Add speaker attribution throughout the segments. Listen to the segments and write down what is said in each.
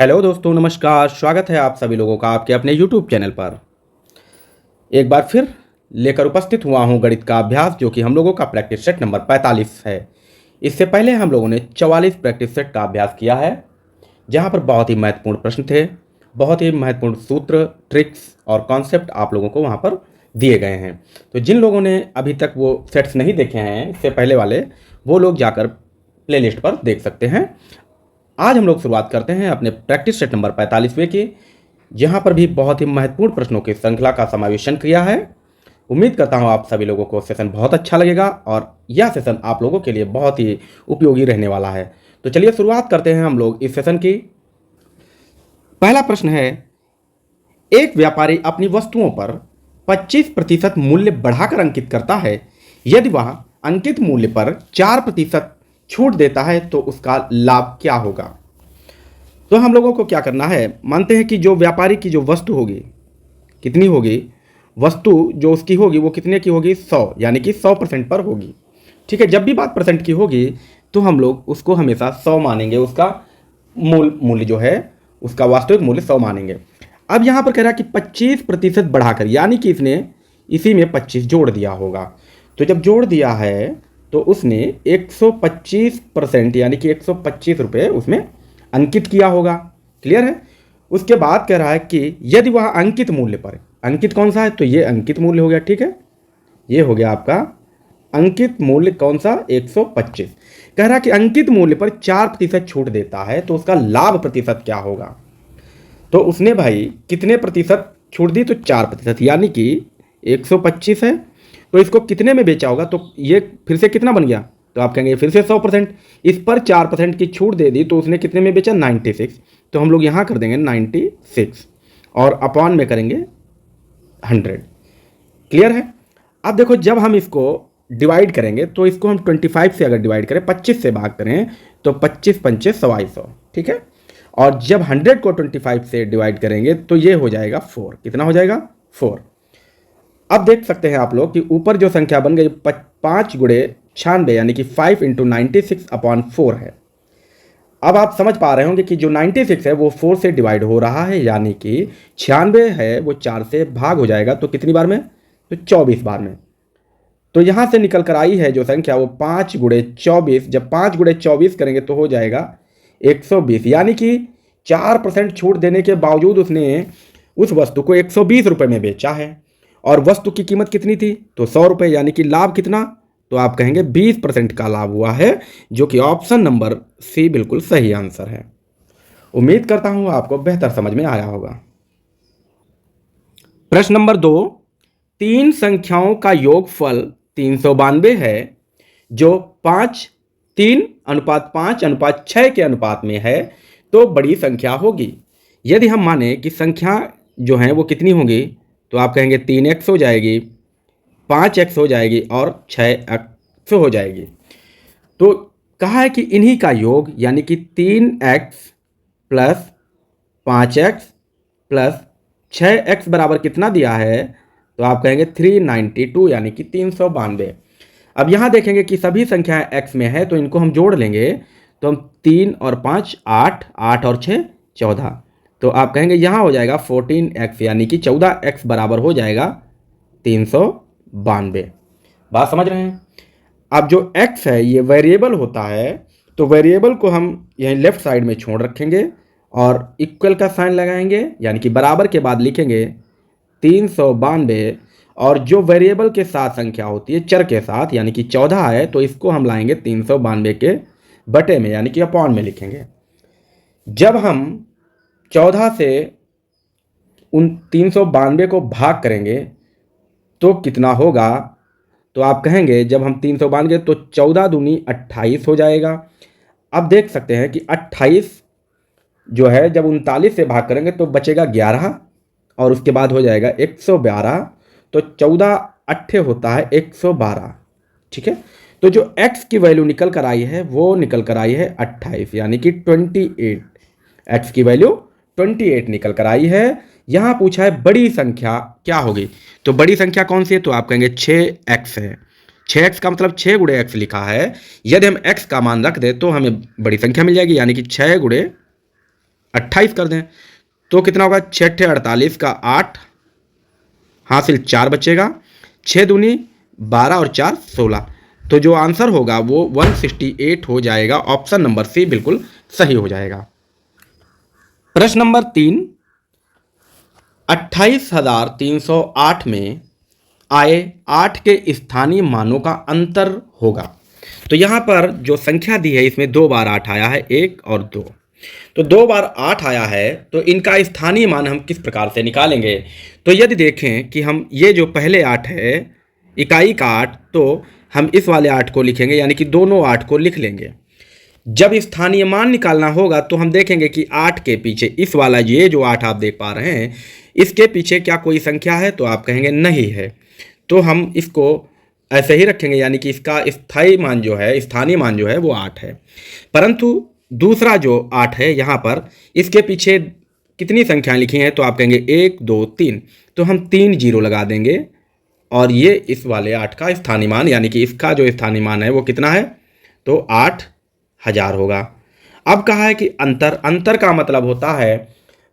Speaker 1: Hello दोस्तों, नमस्कार। स्वागत है आप सभी लोगों का आपके अपने YouTube चैनल पर। एक बार फिर लेकर उपस्थित हुआ हूं गणित का अभ्यास, जो कि हम लोगों का प्रैक्टिस सेट नंबर 45 है। इससे पहले हम लोगों ने 44 प्रैक्टिस सेट का अभ्यास किया है, जहां पर बहुत ही महत्वपूर्ण प्रश्न थे, बहुत ही महत्वपूर्ण सूत्र, ट्रिक्स और कॉन्सेप्ट आप लोगों को वहाँ पर दिए गए हैं। तो जिन लोगों ने अभी तक वो सेट्स नहीं देखे हैं इससे पहले वाले, वो लोग जाकर प्लेलिस्ट पर देख सकते हैं। आज हम लोग शुरुआत करते हैं अपने प्रैक्टिस सेट नंबर 45वें की, जहां पर भी बहुत ही महत्वपूर्ण प्रश्नों की श्रृंखला का समावेशन किया है। उम्मीद करता हूं आप सभी लोगों को सेशन बहुत अच्छा लगेगा और यह सेशन आप लोगों के लिए बहुत ही उपयोगी रहने वाला है। तो चलिए शुरुआत करते हैं हम लोग इस सेशन की। पहला प्रश्न है, एक व्यापारी अपनी वस्तुओं पर 25% मूल्य बढ़ाकर अंकित करता है। यदि वह अंकित मूल्य पर 4% छूट देता है तो उसका लाभ क्या होगा। तो हम लोगों को क्या करना है, मानते हैं कि जो व्यापारी की जो वस्तु होगी, कितनी होगी, वस्तु जो उसकी होगी वो कितने की होगी, 100, यानी कि 100% पर होगी। ठीक है, जब भी बात परसेंट की होगी तो हम लोग उसको हमेशा 100 मानेंगे, उसका मूल्य जो है उसका वास्तविक मूल्य 100 मानेंगे। अब यहाँ पर कह रहा है कि 25% बढ़ाकर, यानी कि इसने इसी में 25 जोड़ दिया होगा। तो जब जोड़ दिया है तो उसने 125% यानी कि 125 रुपये उसमें अंकित किया होगा। क्लियर है। उसके बाद कह रहा है कि यदि वह अंकित मूल्य पर, अंकित कौन सा है, तो ये अंकित मूल्य हो गया। ठीक है, ये हो गया आपका अंकित मूल्य कौन सा, 125। कह रहा है कि अंकित मूल्य पर 4% छूट देता है तो उसका लाभ प्रतिशत क्या होगा। तो उसने भाई कितने प्रतिशत छूट दी, तो 4%, यानी कि 125 है तो इसको कितने में बेचा होगा, तो ये फिर से कितना बन गया, तो आप कहेंगे फिर से 100%। इस पर 4% की छूट दे दी तो उसने कितने में बेचा, 96। तो हम लोग यहाँ कर देंगे 96 और अपॉन में करेंगे 100। क्लियर है। अब देखो, जब हम इसको डिवाइड करेंगे तो इसको हम 25 से अगर डिवाइड करें, 25 से भाग करें तो 25 पंचे 125। ठीक है, और जब 100 को 25 से डिवाइड करेंगे तो ये हो जाएगा 4। कितना हो जाएगा, 4। अब देख सकते हैं आप लोग कि ऊपर जो संख्या बन गई 5 गुणे 96, यानी कि 5 × 96/4 है। अब आप समझ पा रहे होंगे कि जो 96 है वो 4 से डिवाइड हो रहा है, यानी कि 96 है वो 4 से भाग हो जाएगा। तो कितनी बार में, तो 24 बार में। तो यहाँ से निकल कर आई है जो संख्या वो 5 × 24। जब 5 × 24 करेंगे तो हो जाएगा 120, यानी कि 4% छूट देने के बावजूद उसने उस वस्तु को 120 रुपये में बेचा है। और वस्तु की कीमत कितनी थी, तो 100 रुपये, यानी कि लाभ कितना, तो आप कहेंगे 20% का लाभ हुआ है, जो कि ऑप्शन नंबर सी बिल्कुल सही आंसर है। उम्मीद करता हूं आपको बेहतर समझ में आया होगा। प्रश्न नंबर 2, 3 संख्याओं का योगफल 392 है, जो 3:5:6 के अनुपात में है, तो बड़ी संख्या होगी। यदि हम माने कि संख्या जो है वो कितनी होगी, तो आप कहेंगे 3x हो जाएगी, 5x हो जाएगी और 6x हो जाएगी। तो कहा है कि इन्हीं का योग, यानी कि 3x + 5x + 6x बराबर कितना दिया है, तो आप कहेंगे 392, यानी कि 392। अब यहाँ देखेंगे कि सभी संख्याएं x में है तो इनको हम जोड़ लेंगे, तो हम 3 और 5 8, 8 और 6 14। तो आप कहेंगे यहाँ हो जाएगा 14x, यानी कि 14x बराबर हो जाएगा 392। बात समझ रहे हैं। अब जो x है ये वेरिएबल होता है, तो वेरिएबल को हम यहीं लेफ्ट साइड में छोड़ रखेंगे और इक्वल का साइन लगाएंगे, यानी कि बराबर के बाद लिखेंगे 392। और जो वेरिएबल के साथ संख्या होती है चर के साथ, यानी कि 14 है, तो इसको हम लाएंगे 392 के बटे में, यानी कि अपॉन में लिखेंगे। जब हम 14 से उन 392 को भाग करेंगे तो कितना होगा, तो आप कहेंगे जब हम 392 तो 14 दूनी 28 हो जाएगा। अब देख सकते हैं कि 28 जो है जब 39 से भाग करेंगे तो बचेगा 11 और उसके बाद हो जाएगा 112। तो 14 अट्ठे होता है 112। ठीक है, तो जो x की वैल्यू निकल कर आई है वो निकल कर आई है 28, यानी कि 28। x की वैल्यू 28 निकल कर आई है। यहाँ पूछा है बड़ी संख्या क्या होगी, तो बड़ी संख्या कौन सी है, तो आप कहेंगे 6x है। 6x का मतलब 6 × x लिखा है। यदि हम x का मान रख दे तो हमें बड़ी संख्या मिल जाएगी, यानी कि 6 × 28 कर दें तो कितना होगा, 6 48 का 8 हासिल 4 बचेगा, 6 दूनी 12 और 4 16। तो जो आंसर होगा वो 168 हो जाएगा। ऑप्शन नंबर सी बिल्कुल सही हो जाएगा। प्रश्न नंबर 3, 28,308 में आए 8 के स्थानीय मानों का अंतर होगा। तो यहाँ पर जो संख्या दी है इसमें 2 बार 8 आया है, 1 और 2। तो 2 बार 8 आया है तो इनका स्थानीय मान हम किस प्रकार से निकालेंगे। तो यदि देखें कि हम ये जो पहले 8 है, इकाई का 8, तो हम इस वाले 8 को लिखेंगे, यानी कि दोनों 8 को लिख लेंगे। जब स्थानीय मान निकालना होगा तो हम देखेंगे कि 8 के पीछे इस वाला ये जो 8 आप देख पा रहे हैं, इसके पीछे क्या कोई संख्या है, तो आप कहेंगे नहीं है। तो हम इसको ऐसे ही रखेंगे, यानी कि इसका स्थायी मान जो है, स्थानीय मान जो है वो 8 है। परंतु दूसरा जो 8 है यहाँ पर, इसके पीछे कितनी संख्याएं लिखी हैं, तो आप कहेंगे 1 2 3। तो हम 3 जीरो लगा देंगे और ये इस वाले 8 का स्थानीय मान, यानी कि इसका जो स्थानीय मान है वो कितना है, तो 8000 होगा। अब कहा है कि अंतर का मतलब होता है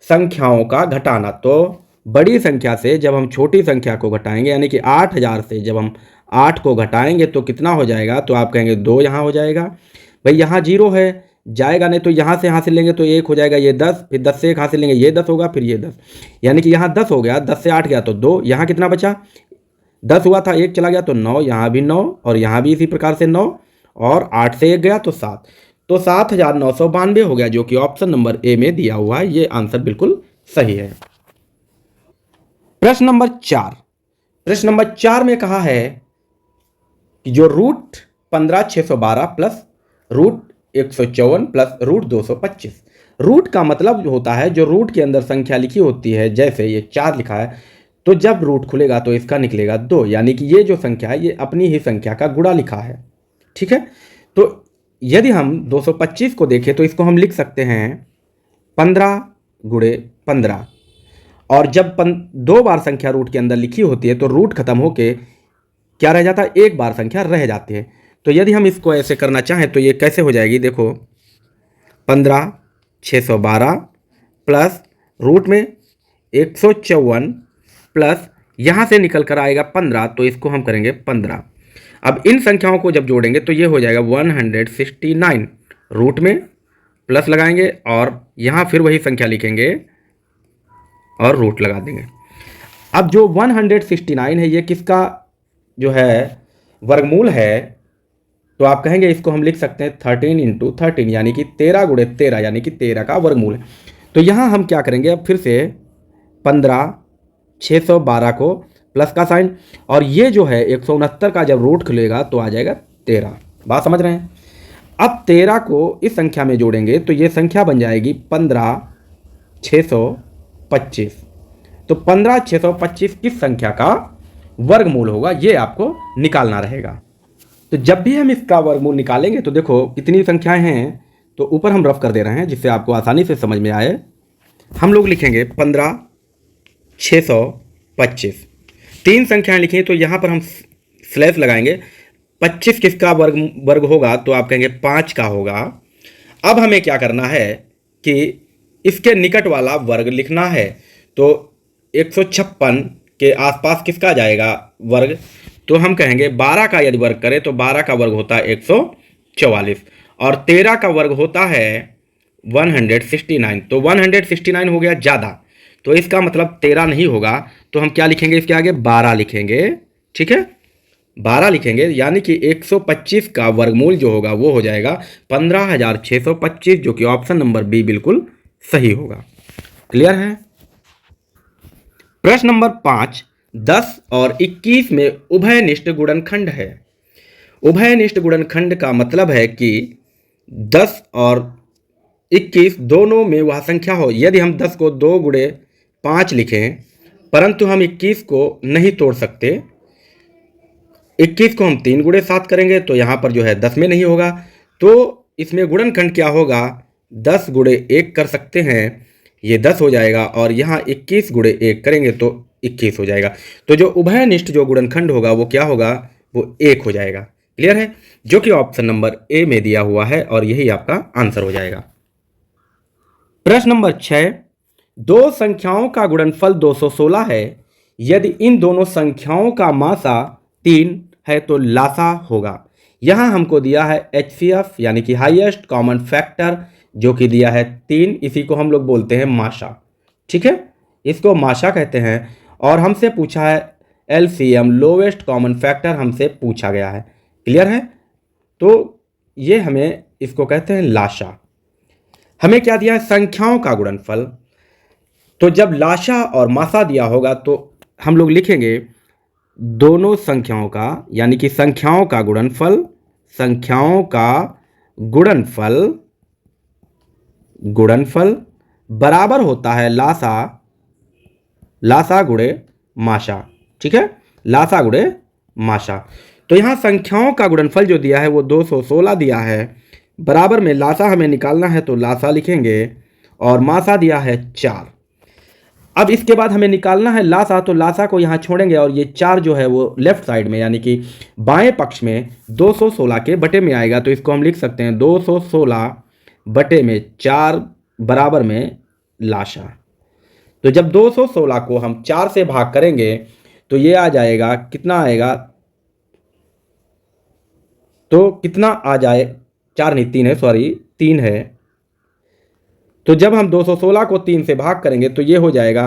Speaker 1: संख्याओं का घटाना। तो बड़ी संख्या से जब हम छोटी संख्या को घटाएंगे, यानी कि 8000 से जब हम 8 को घटाएंगे तो कितना हो जाएगा, तो आप कहेंगे 2 यहाँ हो जाएगा। भाई यहाँ 0 है, जाएगा नहीं, तो यहाँ से हासिल लेंगे तो 1 हो जाएगा, ये 10, फिर 10 से 1 हासिल लेंगे, ये 10 होगा, फिर ये 10, यानी कि यहाँ 10 हो गया। 10 से 8 गया तो 2, यहाँ कितना बचा, 10 हुआ था, 1 चला गया तो 9, यहाँ भी 9 और यहाँ भी इसी प्रकार से 9, और 8 से 1 गया तो 7। तो 7992 हो गया, जो कि ऑप्शन नंबर ए में दिया हुआ है। ये आंसर बिल्कुल सही है। प्रश्न नंबर 4 में कहा है कि जो root 15,612 plus root 154 plus root 225। Root का मतलब जो होता है, जो रूट के अंदर संख्या लिखी होती है, जैसे ये 4 लिखा है, तो जब रूट खुलेगा तो इसका निकलेगा 2, यानी कि ये जो संख्या है ये अपनी ही संख्या का गुणा लिखा है। ठीक है, तो यदि हम 225 को देखें तो इसको हम लिख सकते हैं 15 गुणे 15, और जब 2 बार संख्या रूट के अंदर लिखी होती है तो रूट खत्म होके क्या रह जाता है, 1 बार संख्या रह जाती है। तो यदि हम इसको ऐसे करना चाहें तो ये कैसे हो जाएगी, देखो 15,612 प्लस रूट में 154 प्लस यहाँ से निकल कर आएगा 15, तो इसको हम करेंगे 15। अब इन संख्याओं को जब जोड़ेंगे तो ये हो जाएगा 169, रूट में प्लस लगाएंगे और यहाँ फिर वही संख्या लिखेंगे और रूट लगा देंगे। अब जो 169 है ये किसका जो है वर्गमूल है, तो आप कहेंगे इसको हम लिख सकते हैं 13 × 13, यानी कि 13 गुणे 13, यानी कि 13 का वर्गमूल है। तो यहाँ हम क्या करेंगे, अब फिर से 15,612 को प्लस का साइन, और ये जो है 169 का जब रूट खुलेगा तो आ जाएगा 13। बात समझ रहे हैं। अब 13 को इस संख्या में जोड़ेंगे तो ये संख्या बन जाएगी 15,625। तो 15,625 किस संख्या का वर्गमूल होगा, ये आपको निकालना रहेगा। तो जब भी हम इसका वर्गमूल निकालेंगे तो देखो कितनी संख्याएं हैं, तो ऊपर हम रफ कर दे रहे हैं जिससे आपको आसानी से समझ में आए। हम लोग लिखेंगे 15,625, 3 संख्याएं लिखी तो यहाँ पर हम स्लैश लगाएंगे। 25 किसका वर्ग होगा, तो आप कहेंगे 5 का होगा। अब हमें क्या करना है कि इसके निकट वाला वर्ग लिखना है। तो 156 के आसपास किसका जाएगा वर्ग, तो हम कहेंगे 12 का यदि वर्ग करें तो 12 का वर्ग होता है 144, और 13 का वर्ग होता है 169। तो 169 हो गया ज़्यादा, तो इसका मतलब 13 नहीं होगा, तो हम क्या लिखेंगे इसके आगे, 12 लिखेंगे। ठीक है, 12 लिखेंगे, यानी कि 125 का वर्गमूल जो होगा वो हो जाएगा 15,625, जो कि ऑप्शन नंबर बी बिल्कुल सही होगा। क्लियर है। प्रश्न नंबर 5, 10 और 21 में उभयनिष्ठ गुणनखंड है। उभयनिष्ठ गुणनखंड का मतलब है कि 10 और 21 दोनों में वह संख्या हो। यदि हम 10 को 2 गुणे 5 लिखें, परंतु हम 21 को नहीं तोड़ सकते। 21 को हम 3 गुणे 7 करेंगे तो यहाँ पर जो है 10 में नहीं होगा, तो इसमें गुणनखंड क्या होगा, 10 गुणे 1 कर सकते हैं, ये 10 हो जाएगा, और यहाँ 21 गुणे 1 करेंगे तो 21 हो जाएगा। तो जो उभयनिष्ठ जो गुणनखंड होगा वो क्या होगा, वो 1 हो जाएगा। क्लियर है, जो कि ऑप्शन नंबर ए में दिया हुआ है, और यही आपका आंसर हो जाएगा। प्रश्न नंबर 6, दो संख्याओं का गुणनफल 216 है। यदि इन दोनों संख्याओं का मासा 3 है तो लासा होगा। यहां हमको दिया है HCF यानी कि हाईएस्ट कॉमन फैक्टर, जो कि दिया है 3। इसी को हम लोग बोलते हैं माशा। ठीक है, इसको माशा कहते हैं। और हमसे पूछा है LCM लोवेस्ट कॉमन फैक्टर, हमसे पूछा गया है। क्लियर है? तो ये हमें इसको कहते हैं लाशा। हमें क्या दिया है? संख्याओं का गुणनफल। तो जब लाशा और मासा दिया होगा तो हम लोग लिखेंगे दोनों संख्याओं का, यानी कि संख्याओं का गुणनफल, संख्याओं का गुणनफल गुणनफल बराबर होता है लासा, लासा गुणे माशा। ठीक है, लासा गुणे माशा। तो यहां संख्याओं का गुणनफल जो दिया है वो 216 दिया है, बराबर में लासा हमें निकालना है तो लासा लिखेंगे, और मासा दिया है 4। अब इसके बाद हमें निकालना है लासा, तो लासा को यहाँ छोड़ेंगे और ये 4 जो है वो लेफ्ट साइड में यानी कि बाएं पक्ष में 216 के बटे में आएगा। तो इसको हम लिख सकते हैं 216 बटे में 4 बराबर में लाशा। तो जब 216 को हम 4 से भाग करेंगे तो ये आ जाएगा, कितना आएगा? तो कितना आ जाए, 4 नहीं 3 है, सॉरी 3 है। तो जब हम 216 को 3 से भाग करेंगे तो ये हो जाएगा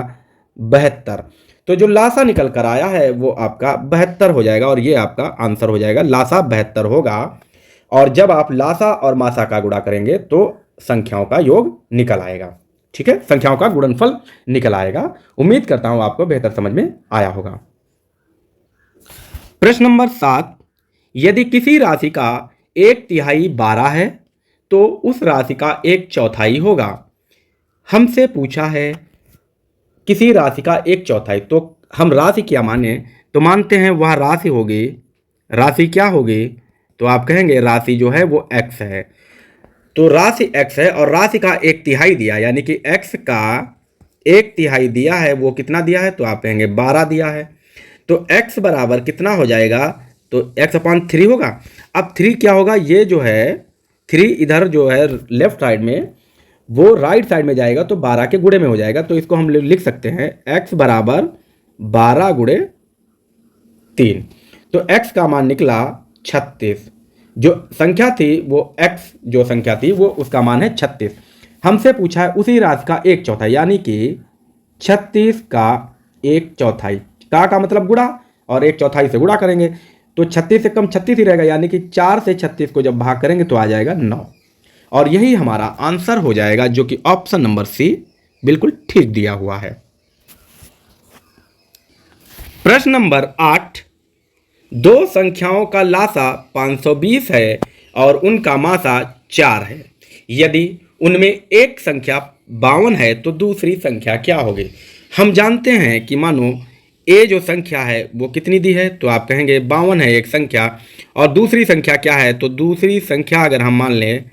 Speaker 1: 72। तो जो लासा निकल कर आया है वो आपका 72 हो जाएगा, और ये आपका आंसर हो जाएगा, लासा 72 होगा। और जब आप लासा और मासा का गुणा करेंगे तो संख्याओं का योग निकल आएगा। ठीक है, संख्याओं का गुणनफल निकल आएगा। उम्मीद करता हूं आपको बेहतर समझ में आया होगा। प्रश्न नंबर 7, यदि किसी राशि का 1/3 12 है तो उस राशि का 1/4 होगा। हमसे पूछा है किसी राशि का 1/4, तो हम राशि क्या माने? तो मानते हैं वह राशि होगी, राशि क्या होगी? तो आप कहेंगे राशि जो है वो x है। तो राशि x है और राशि का 1/3 दिया, यानी कि x का 1/3 दिया है। वो कितना दिया है? तो आप कहेंगे 12 दिया है। तो x बराबर कितना हो जाएगा? तो x/3 होगा। अब 3 क्या होगा? ये जो है 3 इधर जो है लेफ्ट साइड में, वो राइट साइड में जाएगा तो 12 के गुणे में हो जाएगा। तो इसको हम लिख सकते हैं x बराबर 12 गुणे 3। तो x का मान निकला 36। जो संख्या थी वो x, जो संख्या थी वो उसका मान है 36। हमसे पूछा है उसी राशि का 1/4, यानी कि 36 का 1/4 का मतलब गुणा, और 1/4 से गुणा करेंगे तो 36 से कम 36 ही रहेगा, यानी कि 4 से 36 को जब भाग करेंगे तो आ जाएगा 9। और यही हमारा आंसर हो जाएगा, जो कि ऑप्शन नंबर सी बिल्कुल ठीक दिया हुआ है। प्रश्न नंबर 8, दो संख्याओं का लासा 520 है और उनका मासा 4 है। यदि उनमें एक संख्या 52 है तो दूसरी संख्या क्या होगी? हम जानते हैं कि मानो ए जो संख्या है वो कितनी दी है? तो आप कहेंगे 52 है एक संख्या, और दूसरी संख्या क्या है? तो दूसरी संख्या अगर हम मान लें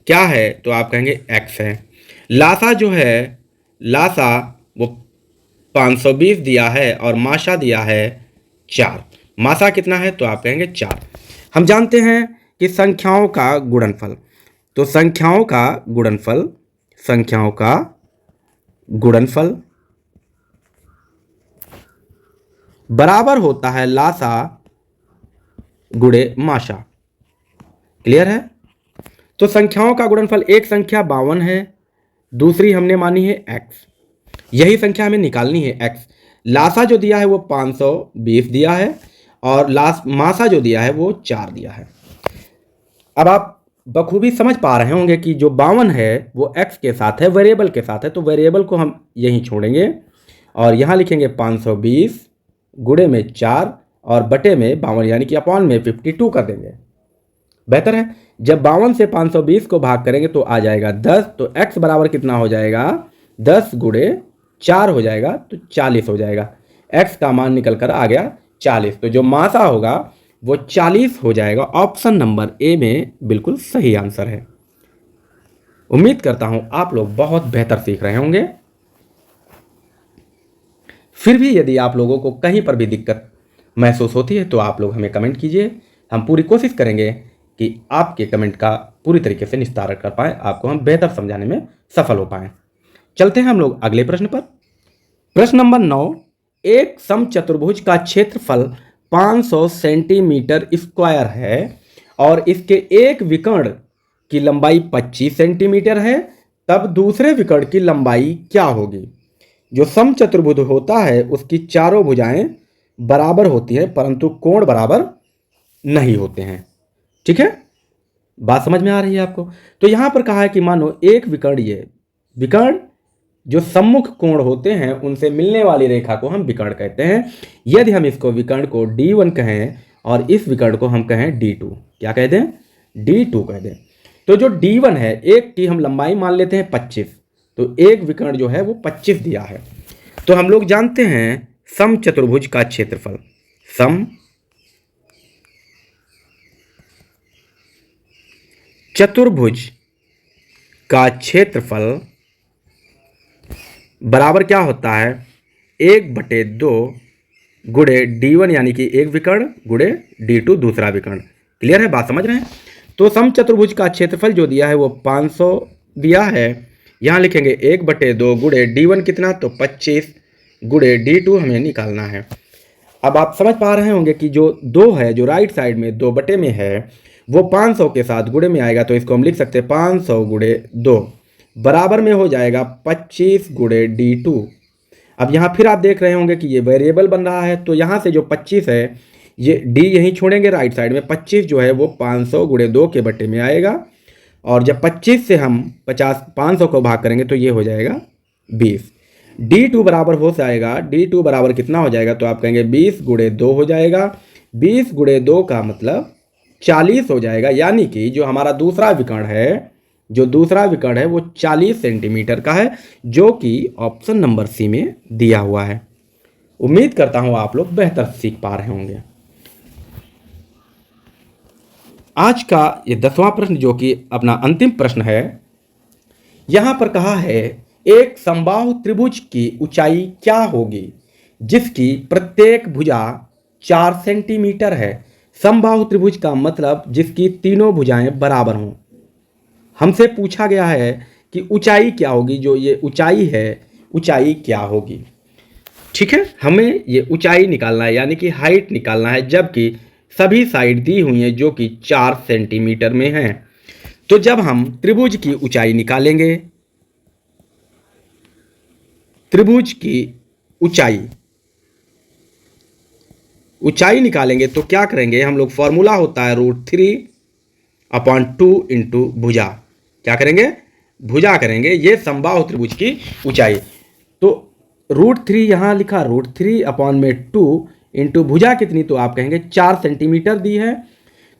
Speaker 1: क्या है तो आप कहेंगे x है। लासा जो है, लासा वो 520 दिया है और माशा दिया है 4। माशा कितना है? तो आप कहेंगे 4। हम जानते हैं कि संख्याओं का गुणनफल, तो संख्याओं का गुणनफल, संख्याओं का गुणनफल बराबर होता है लासा गुणे माशा। क्लियर है? तो संख्याओं का गुणनफल, एक संख्या 52 है, दूसरी हमने मानी है x, यही संख्या हमें निकालनी है x। लासा जो दिया है वो 520 दिया है, और मासा जो दिया है वो 4 दिया है। अब आप बखूबी समझ पा रहे होंगे कि जो 52 है वो x के साथ है, वेरिएबल के साथ है, तो वेरिएबल को हम यहीं छोड़ेंगे और यहाँ लिखेंगे 520 गुणे में 4 और बटे में 52, यानी कि अपॉन में 52 कर देंगे। बेहतर है, जब 52 से 520 को भाग करेंगे तो आ जाएगा 10। तो x बराबर कितना हो जाएगा? 10 गुणे 4 हो जाएगा, तो 40 हो जाएगा। x का मान निकल कर आ गया 40। तो जो मासा होगा वो 40 हो जाएगा। ऑप्शन नंबर ए में बिल्कुल सही आंसर है। उम्मीद करता हूं आप लोग बहुत बेहतर सीख रहे होंगे। फिर भी यदि आप लोगों को कहीं पर भी दिक्कत महसूस होती है तो आप लोग हमें कमेंट कीजिए। हम पूरी कोशिश करेंगे कि आपके कमेंट का पूरी तरीके से निस्तारण कर पाएँ, आपको हम बेहतर समझाने में सफल हो पाए। चलते हैं हम लोग अगले प्रश्न पर। प्रश्न नंबर 9, एक समचतुर्भुज का क्षेत्रफल 500 सेंटीमीटर स्क्वायर है और इसके एक विकर्ण की लंबाई 25 सेंटीमीटर है, तब दूसरे विकर्ण की लंबाई क्या होगी? जो समचतुर्भुज होता है उसकी चारों भुजाएं बराबर होती हैं परंतु कोण बराबर नहीं होते हैं। ठीक है, बात समझ में आ रही है आपको? तो यहां पर कहा है कि मानो एक विकर्ण, ये विकर्ण जो सम्मुख कोण होते हैं उनसे मिलने वाली रेखा को हम विकर्ण कहते हैं। यदि हम इसको विकर्ण को D1 कहें और इस विकर्ण को हम कहें D2, क्या कह दें? D2 कह दें। तो जो D1 है, एक की हम लंबाई मान लेते हैं 25, तो एक विकर्ण जो है वो 25 दिया है। तो हम लोग जानते हैं समचतुर्भुज का क्षेत्रफल, समचतुर्भुज का क्षेत्रफल बराबर क्या होता है? 1/2 गुणे D1 यानी कि एक विकर्ण गुणे D2 दूसरा विकर्ण। क्लियर है, बात समझ रहे हैं? तो समचतुर्भुज का क्षेत्रफल जो दिया है वो 500 दिया है। यहाँ लिखेंगे 1/2 गुणे D1 कितना, तो 25 गुणे D2 हमें निकालना है। अब आप समझ पा रहे होंगे कि जो 2 है, जो राइट साइड में 2 में है, वो 500 के साथ गुणे में आएगा, तो इसको हम लिख सकते हैं 500 गुणे 2 बराबर में हो जाएगा 25 गुणे D2। अब यहाँ फिर आप देख रहे होंगे कि ये वेरिएबल बन रहा है, तो यहाँ से जो 25 है ये D यहीं छोड़ेंगे राइट साइड में, 25 जो है वो 500 गुणे 2 के बटे में आएगा, और जब 25 से हम 500 को भाग करेंगे तो ये हो जाएगा 20। D2 बराबर हो जाएगा, D2 बराबर कितना हो जाएगा, तो आप कहेंगे 20 गुणे 2 हो जाएगा। 20 गुणे 2 का मतलब 40 हो जाएगा, यानी कि जो हमारा दूसरा विकर्ण है, जो दूसरा विकर्ण है वो 40 सेंटीमीटर का है, जो कि ऑप्शन नंबर सी में दिया हुआ है। उम्मीद करता हूं आप लोग बेहतर सीख पा रहे होंगे। आज का ये 10वां प्रश्न जो कि अपना अंतिम प्रश्न है, यहां पर कहा है एक समबाहु त्रिभुज की ऊंचाई क्या होगी जिसकी प्रत्येक भुजा 4 सेंटीमीटर है। समबाहु त्रिभुज का मतलब जिसकी तीनों भुजाएं बराबर हों। हमसे पूछा गया है कि ऊंचाई क्या होगी, जो ये ऊंचाई है ऊंचाई क्या होगी। ठीक है, हमें ये ऊंचाई निकालना है, यानी कि हाइट निकालना है, जबकि सभी साइड दी हुई हैं जो कि 4 सेंटीमीटर में हैं। तो जब हम त्रिभुज की ऊंचाई निकालेंगे, त्रिभुज की ऊंचाई निकालेंगे तो क्या करेंगे हम लोग? फॉर्मूला होता है √3/2 इंटू भुजा। क्या करेंगे? भुजा करेंगे। ये समबाहु त्रिभुज की ऊंचाई, तो √3 यहाँ लिखा, √3/2 इंटू भुजा कितनी, तो आप कहेंगे 4 सेंटीमीटर दी है,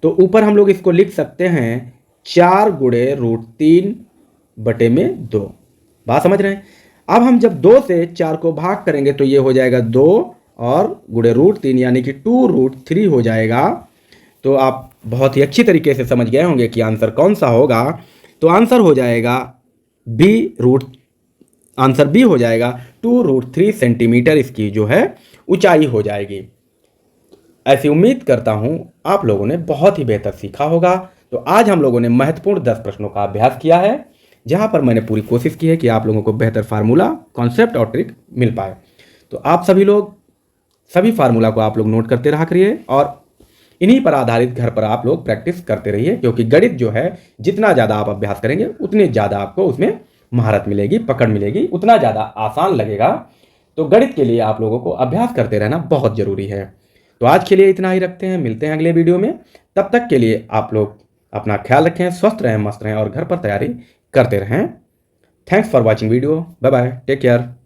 Speaker 1: तो ऊपर हम लोग इसको लिख सकते हैं 4 गुणे √3/2। बात समझ रहे हैं? अब हम जब 2 से 4 को भाग करेंगे तो ये हो जाएगा 2 और गुणे √3 यानी कि 2√3 हो जाएगा। तो आप बहुत ही अच्छी तरीके से समझ गए होंगे कि आंसर कौन सा होगा। तो आंसर हो जाएगा आंसर बी हो जाएगा 2√3 सेंटीमीटर इसकी जो है ऊंचाई हो जाएगी। ऐसी उम्मीद करता हूं आप लोगों ने बहुत ही बेहतर सीखा होगा। तो आज हम लोगों ने महत्वपूर्ण 10 प्रश्नों का अभ्यास किया है, जहां पर मैंने पूरी कोशिश की है कि आप लोगों को बेहतर फार्मूला, कॉन्सेप्ट और ट्रिक मिल पाए। तो आप सभी लोग सभी फार्मूला को आप लोग नोट करते रहा करिए और इन्हीं पर आधारित घर पर आप लोग प्रैक्टिस करते रहिए, क्योंकि गणित जो है जितना ज़्यादा आप अभ्यास करेंगे उतने ज़्यादा आपको उसमें महारत मिलेगी, पकड़ मिलेगी, उतना ज़्यादा आसान लगेगा। तो गणित के लिए आप लोगों को अभ्यास करते रहना बहुत ज़रूरी है। तो आज के लिए इतना ही रखते हैं, मिलते हैं अगले वीडियो में। तब तक के लिए आप लोग अपना ख्याल रखें, स्वस्थ रहें, मस्त रहें और घर पर तैयारी करते रहें। Thanks for watching video. Bye bye, take care.